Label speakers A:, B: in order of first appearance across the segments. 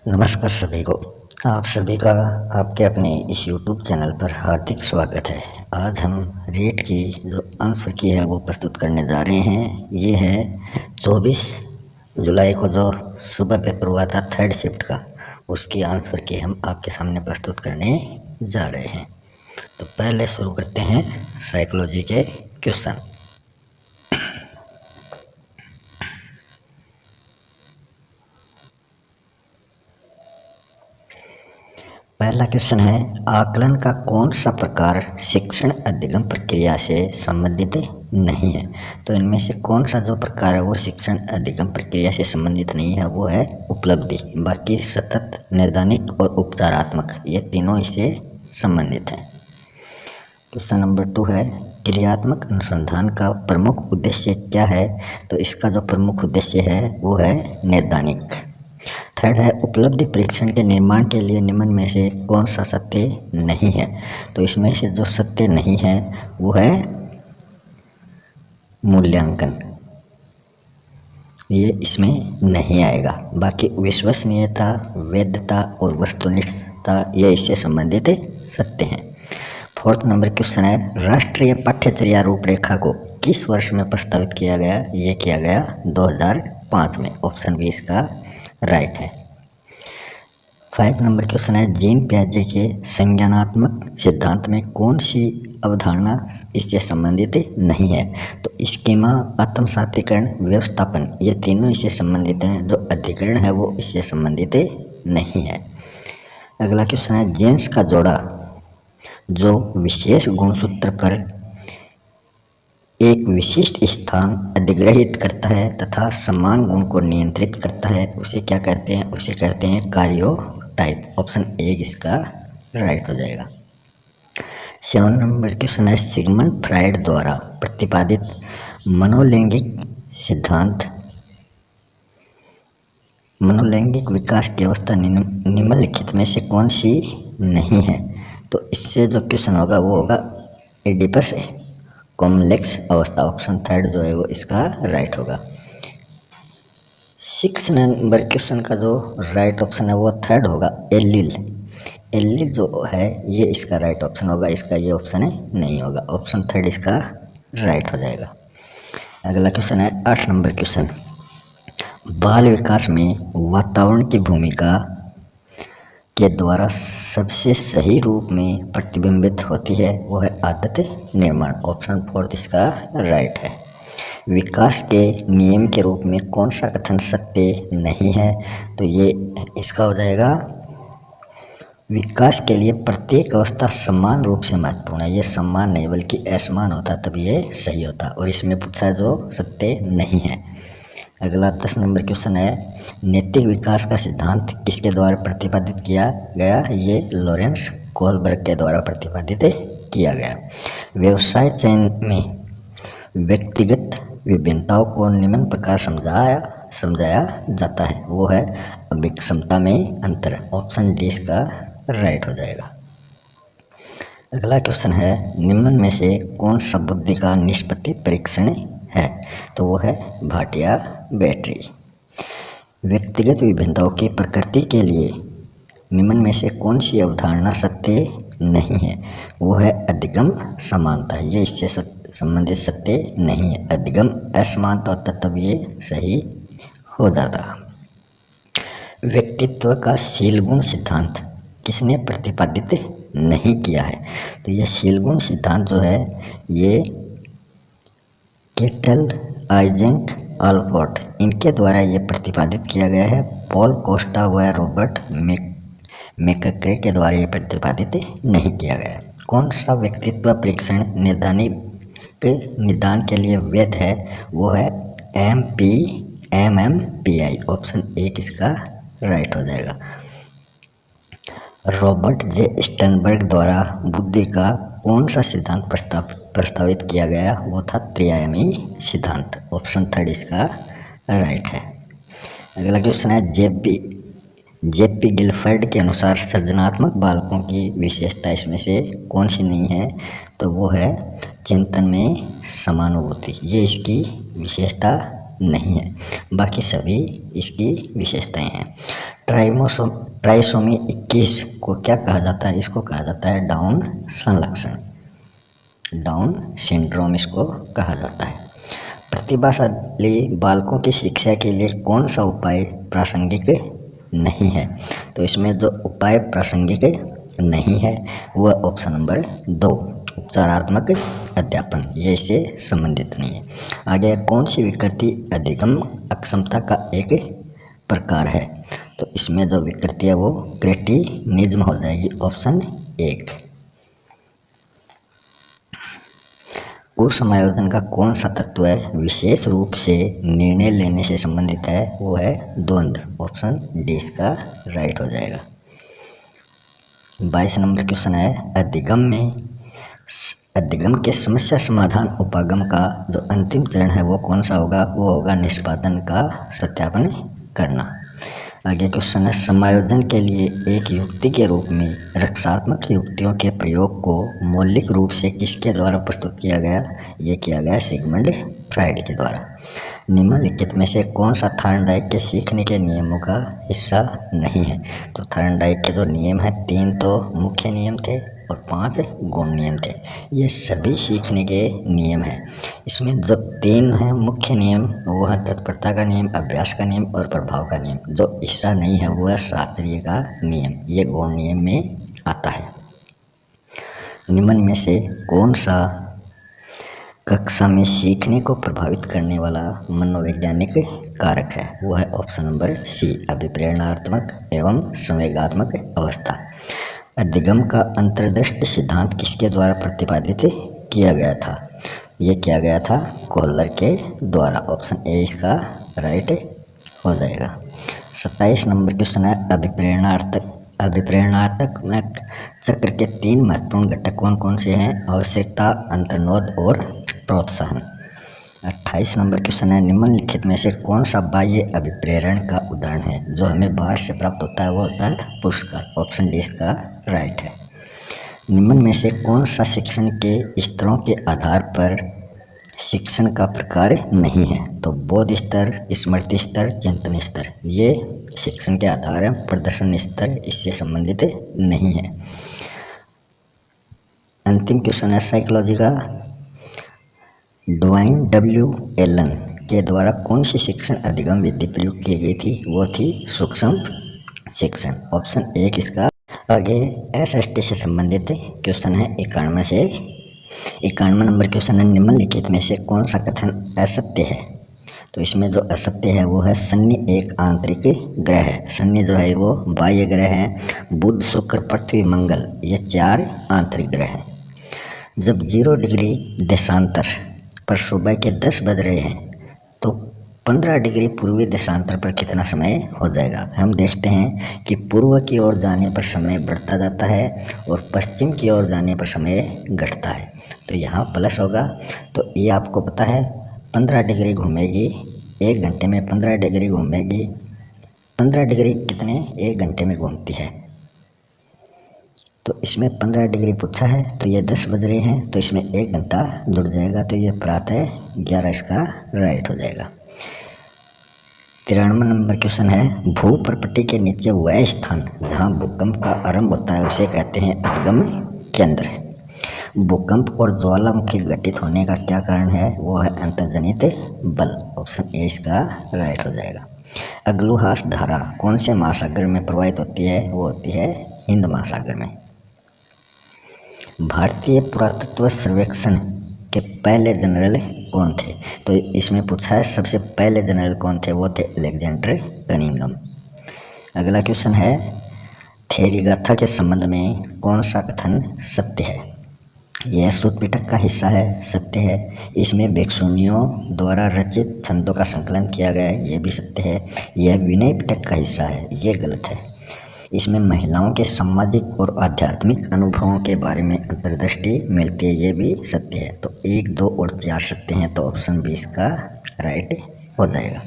A: नमस्कार सभी को। आप सभी का आपके अपने इस YouTube चैनल पर हार्दिक स्वागत है। आज हम रेट की जो आंसर की है वो प्रस्तुत करने जा रहे हैं। ये है 24 जुलाई को जो सुबह पेपर हुआ था थर्ड शिफ्ट का, उसकी आंसर की हम आपके सामने प्रस्तुत करने जा रहे हैं। तो पहले शुरू करते हैं साइकोलॉजी के क्वेश्चन। पहला क्वेश्चन है, आकलन का कौन सा प्रकार शिक्षण अधिगम प्रक्रिया से संबंधित नहीं है। तो इनमें से कौन सा जो प्रकार है वो शिक्षण अधिगम प्रक्रिया से संबंधित नहीं है, वो है उपलब्धि। बाकी सतत, नैदानिक और उपचारात्मक, ये तीनों इससे संबंधित हैं। क्वेश्चन नंबर 2 है, क्रियात्मक अनुसंधान का प्रमुख उद्देश्य क्या है। तो इसका जो प्रमुख उद्देश्य है वो है नैदानिक। थर्ड है, उपलब्धि परीक्षण के निर्माण के लिए निम्न में से कौन सा सत्य नहीं है। तो इसमें से जो सत्य नहीं है वो है मूल्यांकन, ये इसमें नहीं आएगा। बाकी विश्वसनीयता, वैधता और वस्तुनिष्ठता, ये इससे संबंधित सत्य हैं। फोर्थ नंबर क्वेश्चन है, राष्ट्रीय पाठ्यचर्या रूपरेखा को किस वर्ष में प्रस्तावित किया गया। ये किया गया 2005 में। ऑप्शन बी इसका राइट है। 5 नंबर क्वेश्चन है, जीन पियाजे के संज्ञानात्मक सिद्धांत में कौन सी अवधारणा इससे संबंधित नहीं है। तो स्कीमा, आत्मसातीकरण, व्यवस्थापन, ये तीनों इससे संबंधित हैं। जो अधिकरण है वो इससे संबंधित नहीं है। अगला क्वेश्चन है, जेन्स का जोड़ा जो विशेष गुणसूत्र पर एक विशिष्ट स्थान अधिग्रहित करता है तथा समान गुण को नियंत्रित करता है, उसे क्या कहते हैं। उसे कहते हैं कार्योटाइप। ऑप्शन ए इसका राइट हो जाएगा। 7 नंबर क्वेश्चन है, सिगमंड फ्राइड द्वारा प्रतिपादित मनोलैंगिक सिद्धांत, मनोलैंगिक विकास की अवस्था निम्नलिखित में से कौन सी नहीं है। तो इससे जो क्वेश्चन होगा वो होगा एडिपस कॉम्प्लेक्स अवस्था। ऑप्शन थर्ड जो है वो इसका राइट होगा। 6 नंबर क्वेश्चन का जो राइट ऑप्शन है वो थर्ड होगा, एलील। एलील जो है ये इसका राइट ऑप्शन होगा, इसका ये ऑप्शन है नहीं होगा। ऑप्शन थर्ड इसका राइट हो जाएगा। अगला क्वेश्चन है 8 नंबर क्वेश्चन, बाल विकास में वातावरण की भूमिका के द्वारा सबसे सही रूप में प्रतिबिंबित होती है, वो है आदत निर्माण। ऑप्शन फोर्थ इसका राइट है। विकास के नियम के रूप में कौन सा कथन सत्य नहीं है। तो ये इसका हो जाएगा, विकास के लिए प्रत्येक अवस्था समान रूप से महत्वपूर्ण है। ये समान नहीं बल्कि असमान होता तब ये सही होता, और इसमें पूछा जो सत्य नहीं है। अगला 10 नंबर क्वेश्चन है, नैतिक विकास का सिद्धांत किसके द्वारा प्रतिपादित किया गया। ये लॉरेंस कोहलबर्ग के द्वारा प्रतिपादित किया गया। व्यवसाय चयन में व्यक्तिगत विभिन्नताओं को निम्न प्रकार समझाया जाता है, वो है अभिक्षमता में अंतर। ऑप्शन डी इसका राइट हो जाएगा। अगला क्वेश्चन है, निम्न में से कौन सा बुद्धि का निष्पत्ति परीक्षण है। तो वो है भाटिया बैटरी। व्यक्तिगत विभिन्नताओं की प्रकृति के लिए निम्न में से कौन सी अवधारणा सत्य नहीं है। वो है अधिगम समानता, ये इससे संबंधित सत्य नहीं है। अधिगम असमानता होता तब ये सही हो जाता। व्यक्तित्व का शील गुण सिद्धांत किसने प्रतिपादित नहीं किया है। तो ये शील गुण सिद्धांत जो है ये केटल, आइजेंट, अल्फोर्ड, इनके द्वारा ये प्रतिपादित किया गया है। पॉल कोस्टा व रॉबर्ट मैकक्रे के द्वारा ये प्रतिपादित नहीं किया गया। कौन सा व्यक्तित्व परीक्षण निदान के लिए वैध है। वो है MMPI। ऑप्शन ए इसका राइट हो जाएगा। रॉबर्ट जे स्टर्नबर्ग द्वारा बुद्धि का कौन सा सिद्धांत प्रस्तावित किया गया। वो था त्रिआयामी सिद्धांत। ऑप्शन थर्ड इसका राइट है। अगला क्वेश्चन है, जेपी गिलफर्ड के अनुसार सृजनात्मक बालकों की विशेषता इसमें से कौन सी नहीं है। तो वो है चिंतन में समानुभूति, ये इसकी विशेषता नहीं है, बाकी सभी इसकी विशेषताएं हैं। ट्राइसोमी 21 को क्या कहा जाता है? इसको कहा जाता है डाउन संलक्षण, डाउन सिंड्रोम इसको कहा जाता है। प्रतिभाशाली बालकों की शिक्षा के लिए कौन सा उपाय प्रासंगिक नहीं है? तो इसमें जो उपाय प्रासंगिक नहीं है वह ऑप्शन नंबर 2, उपचारात्मक अध्यापन, ये इससे संबंधित नहीं है। आगे कौन सी विकृति अधिगम अक्षमता का एक प्रकार है? तो इसमें जो विकृति है वो क्रेटिनिज्म हो जाएगी, ऑप्शन 1। कुल समायोजन का कौन सा तत्व है विशेष रूप से निर्णय लेने से संबंधित है? वो है द्वंद्व, ऑप्शन डी इसका राइट हो जाएगा। 22 नंबर क्वेश्चन है, अधिगम के समस्या समाधान उपागम का जो अंतिम चरण है वो कौन सा होगा? वो होगा निष्पादन का सत्यापन करना। आगे क्वेश्चन है, समायोजन के लिए एक युक्ति के रूप में रक्षात्मक युक्तियों के प्रयोग को मौलिक रूप से किसके द्वारा प्रस्तुत किया गया? ये किया गया सिगमंड फ्राइड के द्वारा। निम्नलिखित में से कौन सा थॉर्नडाइक के सीखने के नियमों का हिस्सा नहीं है? तो थॉर्नडाइक के जो नियम हैं 3 तो मुख्य नियम थे और 5 गौण नियम थे, ये सभी सीखने के नियम हैं। इसमें जो 3 हैं मुख्य नियम वो है तत्परता का नियम, अभ्यास का नियम और प्रभाव का नियम। जो हिस्सा नहीं है वो है शास्त्रीय का नियम, ये गौण नियम में आता है। निम्न में से कौन सा कक्षा में सीखने को प्रभावित करने वाला मनोवैज्ञानिक कारक है? वो है ऑप्शन नंबर सी, अभिप्रेरणात्मक एवं संवेगात्मक अवस्था। अधिगम का अंतर्दृष्टि सिद्धांत किसके द्वारा प्रतिपादित किया गया था? ये किया गया था कोहलर के द्वारा, ऑप्शन ए इसका राइट हो जाएगा। 27 नंबर क्वेश्चन है, अभिप्रेरणात्मक चक्र के 3 महत्वपूर्ण घटक कौन कौन से हैं? आवश्यकता, अंतर्नोद और प्रोत्साहन। 28 नंबर क्वेश्चन है, निम्नलिखित में से कौन सा बाह्य अभिप्रेरण का उदाहरण है? जो हमें बाहर से प्राप्त होता है वो होता है पुरस्कार, ऑप्शन डी इसका राइट है। निम्न में से कौन सा शिक्षण के स्तरों के आधार पर शिक्षण का प्रकार नहीं है? तो बोध स्तर, स्मृति स्तर, चिंतन स्तर, ये शिक्षण के आधार है। प्रदर्शन स्तर इससे संबंधित नहीं है। अंतिम क्वेश्चन है साइकोलॉजी का, ड्वाइन डब्ल्यू एलन के द्वारा कौन सी शिक्षण अधिगम विधि प्रयोग की गई थी? वो थी सूक्ष्म शिक्षण, ऑप्शन 1 इसका। आगे एसएसटी से संबंधित क्वेश्चन है 91 नंबर क्वेश्चन है, निम्नलिखित में से कौन सा कथन असत्य है? तो इसमें जो असत्य है वो है शनि एक आंतरिक ग्रह है। शनि जो है वो बाह्य ग्रह है। बुध, शुक्र, पृथ्वी, मंगल, ये 4 आंतरिक ग्रह हैं। जब 0 डिग्री देशांतर पर सुबह के 10 बज रहे हैं तो 15 डिग्री पूर्वी देशांतर पर कितना समय हो जाएगा? हम देखते हैं कि पूर्व की ओर जाने पर समय बढ़ता जाता है और पश्चिम की ओर जाने पर समय घटता है, तो यहाँ प्लस होगा। तो ये आपको पता है 15 डिग्री घूमेगी 1 घंटे में, 15 डिग्री घूमेगी, 15 डिग्री कितने 1 घंटे में घूमती है। तो इसमें 15 डिग्री पूछा है तो ये 10 बज रहे हैं, तो इसमें 1 घंटा जुड़ जाएगा, तो ये प्रातः 11 इसका राइट हो जाएगा। 93 नंबर क्वेश्चन है, भूप्रपट्टी के नीचे वह स्थान जहाँ भूकंप का आरंभ होता है उसे कहते हैं उद्गम केंद्र। भूकंप और ज्वालामुखी घटित होने का क्या कारण है? वो है अंतर्जनित बल, ऑप्शन ए इसका राइट हो जाएगा। अग्लुहास धारा कौन से महासागर में प्रवाहित होती है? वो होती है हिंद महासागर में। भारतीय पुरातत्व सर्वेक्षण के पहले जनरल कौन थे? तो इसमें पूछा है सबसे पहले जनरल कौन थे? वो थे अलेक्जेंडर कनिंघम। अगला क्वेश्चन है, थेरी गाथा के संबंध में कौन सा कथन सत्य है? यह सूत पिटक का हिस्सा है, सत्य है। इसमें भिक्षुणियों द्वारा रचित छंदों का संकलन किया गया है, ये भी सत्य है। यह विनय पिटक का हिस्सा है, ये गलत है। इसमें महिलाओं के सामाजिक और आध्यात्मिक अनुभवों के बारे में अंतर्दृष्टि मिलती है, ये भी सत्य है। तो 1, 2 और 4 सत्य हैं, तो ऑप्शन 20 का राइट हो जाएगा।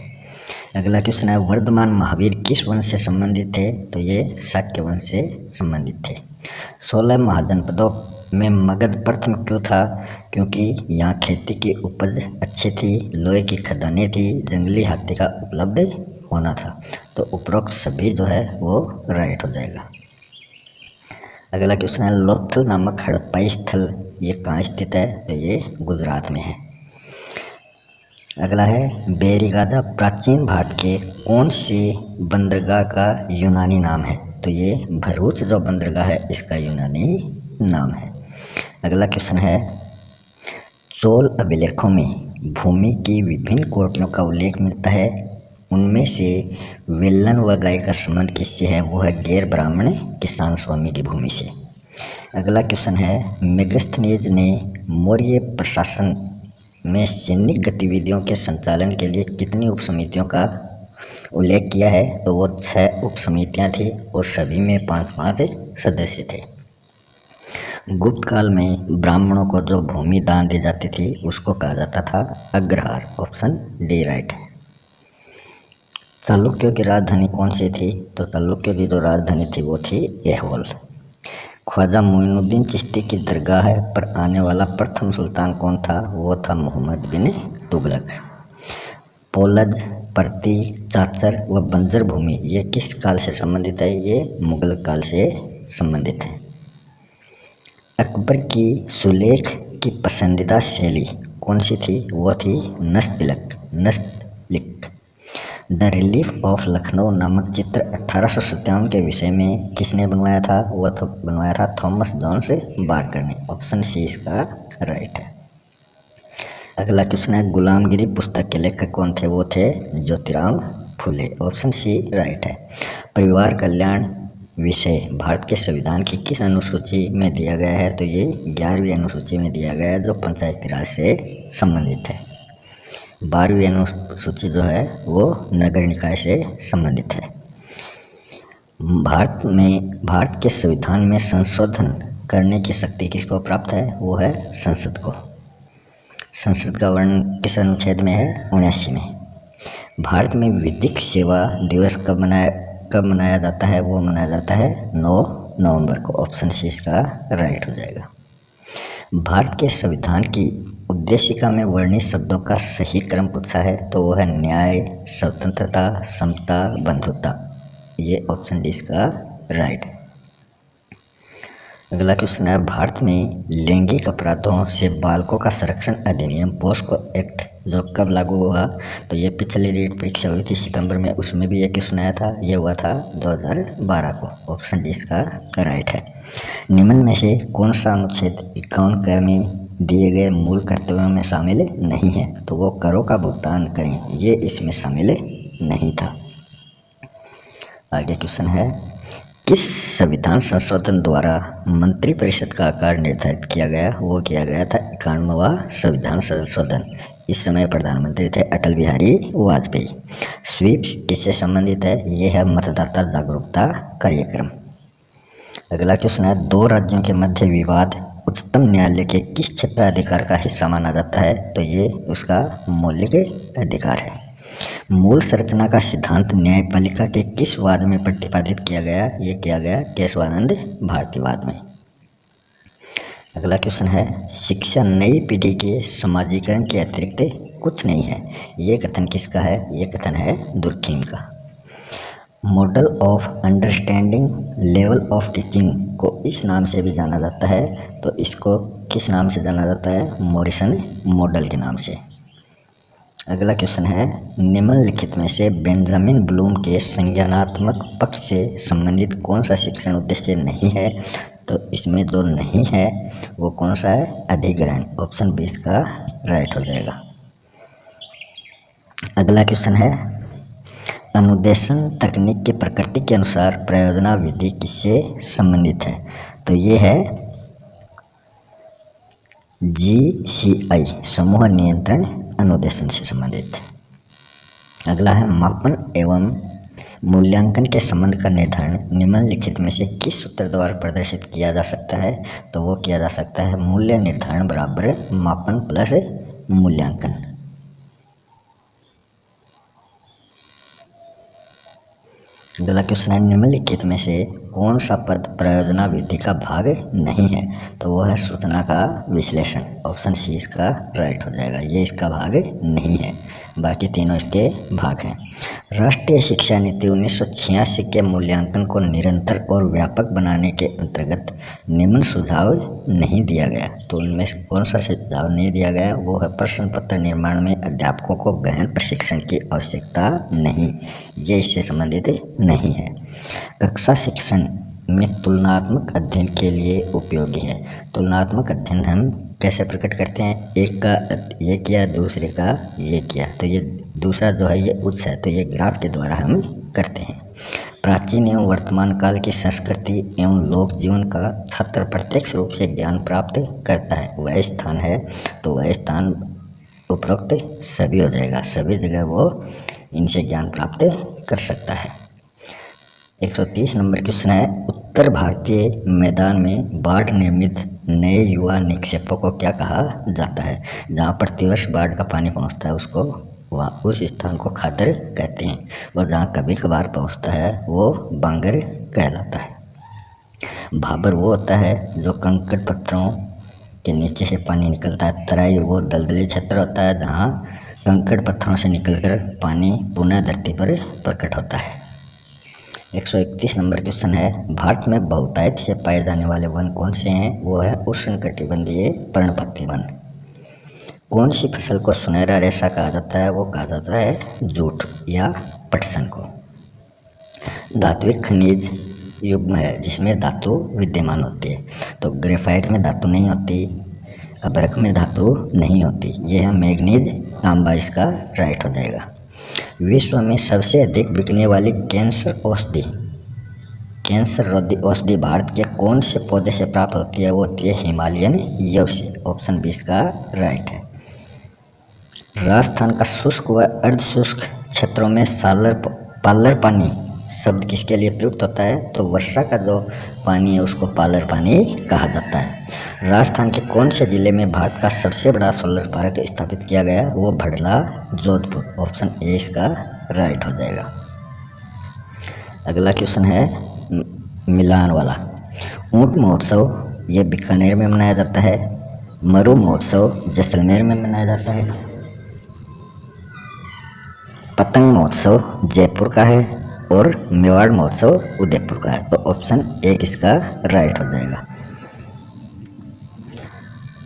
A: अगला क्वेश्चन है, वर्धमान महावीर किस वंश से संबंधित थे? तो ये शाक्य वंश से संबंधित थे। 16 महाजनपदों में मगध प्रथम क्यों था? क्योंकि यहाँ खेती की उपज अच्छी थी, लोहे की खदानें थी, जंगली हाथी का उपलब्ध होना था। तो उपरोक्त सभी जो है वो राइट हो जाएगा। अगला क्वेश्चन है लोथल नामक हड़प्पाई स्थल ये कहाँ स्थित है? तो ये गुजरात में है। अगला है बेरीगादा प्राचीन भारत के कौन सी बंदरगाह का यूनानी नाम है? तो ये भरूच जो बंदरगाह है इसका यूनानी नाम है। अगला क्वेश्चन है चोल अभिलेखों में भूमि की विभिन्न कोटियों का उल्लेख मिलता है, उनमें से वेलन व गाय का संबंध किससे है? वो है गैर ब्राह्मण किसान स्वामी की भूमि से। अगला क्वेश्चन है मेगस्थनीज ने मौर्य प्रशासन में सैनिक गतिविधियों के संचालन के लिए कितनी उप समितियों का उल्लेख किया है? तो वो 6 उप समितियाँ थी और सभी में 5-5 सदस्य थे। गुप्त काल में ब्राह्मणों को जो भूमि दान दी जाती थी उसको कहा जाता था अग्रहार। ऑप्शन डी राइट है। चालुक्यों की राजधानी कौन सी थी? तो चालुक्यों की जो राजधानी थी वो थी ऐहोल। ख्वाजा मोइनुद्दीन चिश्ती की दरगाह पर आने वाला प्रथम सुल्तान कौन था? वो था मोहम्मद बिन तुगलक। पोलज, पर्ती, चाचर व बंजर भूमि ये किस काल से संबंधित है? ये मुगल काल से संबंधित है। अकबर की सुलेख की पसंदीदा शैली कौन सी थी? वो थी Nastaliq. The relief of Lucknow नामक चित्र 1857 के विषय में किसने बनवाया था? वो तो बनवाया था थॉमस जॉन्स बार्कर ने। ऑप्शन सी इसका राइट है। अगला क्वेश्चन है गुलामगिरी पुस्तक के लेखक कौन थे? वो थे Jyotirao Phule. Option C right है। परिवार कल्याण विषय भारत के संविधान की किस अनुसूची में दिया गया है? तो ये 11वीं अनुसूची में दिया गया है जो पंचायती राज से संबंधित है। 12वीं अनुसूची जो है वो नगर निकाय से संबंधित है। भारत के संविधान में संशोधन करने की शक्ति किसको प्राप्त है? वो है संसद को। संसद का वर्णन किस अनुच्छेद में है? 79 में। भारत में विधिक सेवा दिवस कब मनाया जाता है? वो मनाया जाता है 9 नवंबर को। ऑप्शन सी इसका राइट हो जाएगा। भारत के संविधान की उद्देशिका में वर्णित शब्दों का सही क्रम पूछा है तो वो है न्याय, स्वतंत्रता, समता, बंधुता। ये ऑप्शन डी इसका राइट है। अगला क्वेश्चन है भारत में लैंगिक अपराधों से बालकों का संरक्षण अधिनियम पोस्को एक्ट जो कब लागू हुआ? तो ये पिछली रीट परीक्षा हुई थी सितंबर में, उसमें भी ये क्वेश्चन आया था। ये हुआ था 2012 को। ऑप्शन डी इसका राइट है। निम्न में से कौन सा अनुच्छेद 51 क में दिए गए मूल कर्तव्यों में शामिल नहीं है? तो वो करों का भुगतान करें, ये इसमें शामिल नहीं था। आगे क्वेश्चन है किस संविधान संशोधन द्वारा मंत्रिपरिषद का आकार निर्धारित किया गया? वो किया गया था 91वां संविधान संशोधन। इस समय प्रधानमंत्री थे अटल बिहारी वाजपेयी। स्वीप किससे संबंधित है? ये है मतदाता जागरूकता कार्यक्रम। अगला क्वेश्चन है 2 राज्यों के मध्य विवाद उच्चतम न्यायालय के किस क्षेत्राधिकार का हिस्सा माना जाता है? तो ये उसका मौलिक अधिकार है। मूल संरचना का सिद्धांत न्यायपालिका के किस वाद में प्रतिपादित किया गया? ये किया गया केशवानंद भारतीवाद में। अगला क्वेश्चन है शिक्षा नई पीढ़ी के समाजीकरण के अतिरिक्त कुछ नहीं है। ये कथन किसका है? ये कथन है दुर्खीम का। Model of understanding level of teaching को इस नाम से भी जाना जाता है, तो इसको किस नाम से जाना जाता है? मॉरिसन मॉडल के नाम से। अगला क्वेश्चन है निम्नलिखित में से बेंजामिन ब्लूम के संज्ञानात्मक पक्ष से संबंधित कौन सा शिक्षण उद्देश्य नहीं है? तो इसमें जो नहीं है वो कौन सा है? अधिग्रहण। ऑप्शन 20 का राइट हो जाएगा। अगला क्वेश्चन है अनुदेशन तकनीक की प्रकृति के अनुसार प्रयोजना विधि किससे संबंधित है? तो ये है GCI समूह नियंत्रण अनुदेशन से संबंधित। अगला है मापन एवं मूल्यांकन के संबंध का निर्धारण निम्नलिखित में से किस सूत्र द्वारा प्रदर्शित किया जा सकता है? तो वो किया जा सकता है मूल्य निर्धारण बराबर मापन प्लस मूल्यांकन। अगला क्वेश्चन है निम्नलिखित में से कौन सा पद प्रयोजना विधि का भाग नहीं है? तो वो है सूचना का विश्लेषण। ऑप्शन सी इसका राइट हो जाएगा, ये इसका भाग नहीं है, बाकी तीनों इसके भाग हैं। राष्ट्रीय शिक्षा नीति 1986 के मूल्यांकन को निरंतर और व्यापक बनाने के अंतर्गत निम्न सुझाव नहीं दिया गया। तो उनमें कौन सा सुझाव नहीं दिया गया? वो है प्रश्न पत्र निर्माण में अध्यापकों को गहन प्रशिक्षण की आवश्यकता नहीं, ये इससे संबंधित नहीं है। कक्षा शिक्षण में तुलनात्मक अध्ययन के लिए उपयोगी है। तुलनात्मक अध्ययन हम कैसे प्रकट करते हैं? एक का ये किया, दूसरे का ये किया, तो ये दूसरा जो है ये उच्च है, तो ये ग्राफ के द्वारा हम करते हैं। प्राचीन एवं वर्तमान काल की संस्कृति एवं लोक जीवन का छात्र प्रत्यक्ष रूप से ज्ञान प्राप्त करता है, वह स्थान है, तो वह स्थान उपरोक्त सभी हो जाएगा, सभी जगह वो इनसे ज्ञान प्राप्त कर सकता है। 130 नंबर क्वेश्चन है उत्तर भारतीय मैदान में बाढ़ निर्मित नए युवा निक्षेपों को क्या कहा जाता है? जहाँ प्रतिवर्ष बाढ़ का पानी पहुँचता है उसको वहाँ उस स्थान को खादर कहते हैं, और जहाँ कभी कभार पहुँचता है वो बांगर कहलाता है। भाबर वो होता है जो कंकड़ पत्थरों के नीचे से पानी निकलता है। तराई वो दलदली क्षेत्र होता है जहाँ कंकड़ पत्थरों से निकलकर पानी पुनः धरती पर प्रकट होता है। 131 नंबर क्वेश्चन है भारत में बहुतायत से पाए जाने वाले वन कौन से हैं? वो है उष्णकटिबंधीय पर्णपाती वन। कौन सी फसल को सुनहरा रेशा कहा जाता है? वो कहा जाता है जूट या पटसन को। धात्विक खनिज युग्म है जिसमें धातु विद्यमान होती है, तो ग्रेफाइट में धातु नहीं होती, अभ्रक में धातु नहीं होती, ये है मैग्नीज, तांबा इसका राइट हो जाएगा। विश्व में सबसे अधिक बिकने वाली कैंसर रोधी औषधि भारत के कौन से पौधे से प्राप्त होती है? वो होती है हिमालयन यव से, ऑप्शन 20 का राइट है। राजस्थान का शुष्क व अर्ध शुष्क क्षेत्रों में पालर पानी शब्द किसके लिए प्रयुक्त होता है? तो वर्षा का जो पानी है उसको पालर पानी कहा जाता है। राजस्थान के कौन से जिले में भारत का सबसे बड़ा सोलर पार्क स्थापित किया गया? वो भड़ला जोधपुर, ऑप्शन ए इसका राइट हो जाएगा। अगला क्वेश्चन है मिलान वाला। ऊंट महोत्सव ये बीकानेर में मनाया जाता है, मरु महोत्सव जैसलमेर में मनाया जाता है, पतंग महोत्सव जयपुर का है और मेवाड़ महोत्सव उदयपुर का है, तो ऑप्शन एक इसका राइट हो जाएगा।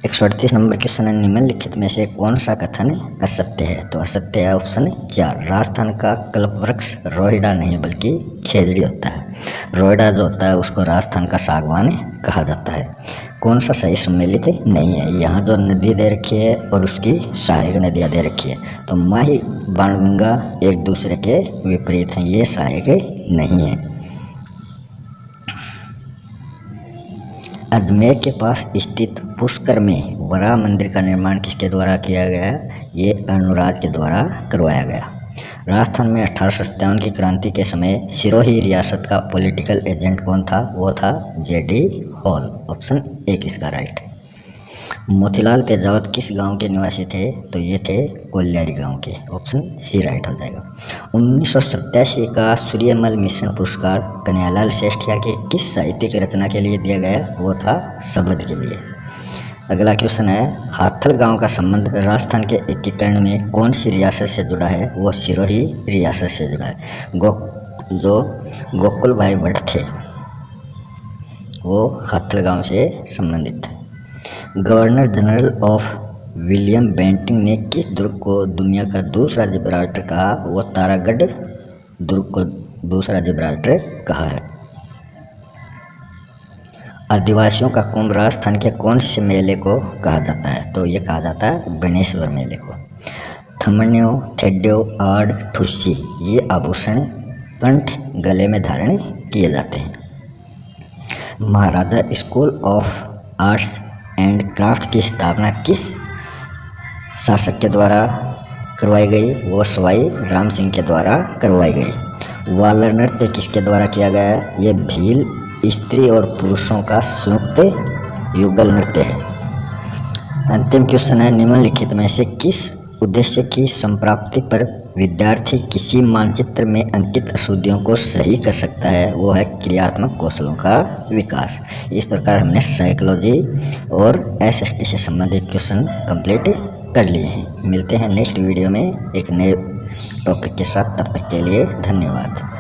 A: 138 नंबर क्वेश्चन है निम्नलिखित में से कौन सा कथन असत्य है? तो असत्य है ऑप्शन 4। राजस्थान का कल्पवृक्ष रोहिड़ा नहीं बल्कि खेजड़ी होता है। रोहिड़ा जो होता है उसको राजस्थान का सागवान कहा जाता है। कौन सा सही सम्मिलित नहीं है? यहाँ जो नदी दे रखी है और उसकी सहायक नदियाँ दे रखी है, तो माही बाणगंगा एक दूसरे के विपरीत हैं, ये सहायक नहीं है। अजमेर के पास स्थित पुष्कर में वराह मंदिर का निर्माण किसके द्वारा किया गया? ये अर्णोराज के द्वारा करवाया गया। राजस्थान में 1857 की क्रांति के समय सिरोही रियासत का पॉलिटिकल एजेंट कौन था? वो था जेडी हॉल, ऑप्शन एक इसका राइट है। मोतीलाल तेजावत किस गांव के निवासी थे? तो ये थे कोल्यारी गांव के, ऑप्शन सी राइट हो जाएगा। 1987 का सूर्यमल मिशन पुरस्कार कन्हैयालाल सेठिया की किस साहित्यिक रचना के लिए दिया गया? वो था शबद के लिए। अगला क्वेश्चन है हाथल गांव का संबंध राजस्थान के एकीकरण में कौन सी रियासत से जुड़ा है? वो सिरोही रियासत से जुड़ा है। जो गोकुल भाई भट्ट थे वो हाथल गांव से संबंधित थे। Governor general of William Bentinck ने किस दुर्ग को दुनिया का दूसरा जिब्राल्टर कहा? वो तारागढ़ दुर्ग को दूसरा जिब्राल्टर कहा है। आदिवासियों का कुंभ राजस्थान के कौन से मेले को कहा जाता है? तो ये कहा जाता है बनेश्वर मेले को। थमन्यो, थेड्यो, आड़, ठुस्सी ये आभूषण कंठ गले में धारण किए जाते हैं। Maharaja school of arts and craft की स्थापना किस शासक के द्वारा करवाई गई? वो सवाई राम सिंह के द्वारा करवाई गई। वालर नृत्य किसके द्वारा किया गया? ये भील स्त्री और पुरुषों का संयुक्त युगल नृत्य है। अंतिम क्वेश्चन है निम्नलिखित में से किस उद्देश्य की संप्राप्ति पर विद्यार्थी किसी मानचित्र में अंकित अशुद्धियों को सही कर सकता है वो है क्रियात्मक कौशलों का विकास। इस प्रकार हमने साइकोलॉजी और एसएसटी से संबंधित क्वेश्चन कंप्लीट कर लिए हैं। मिलते हैं नेक्स्ट वीडियो में एक नए टॉपिक के साथ, तब तक के लिए धन्यवाद।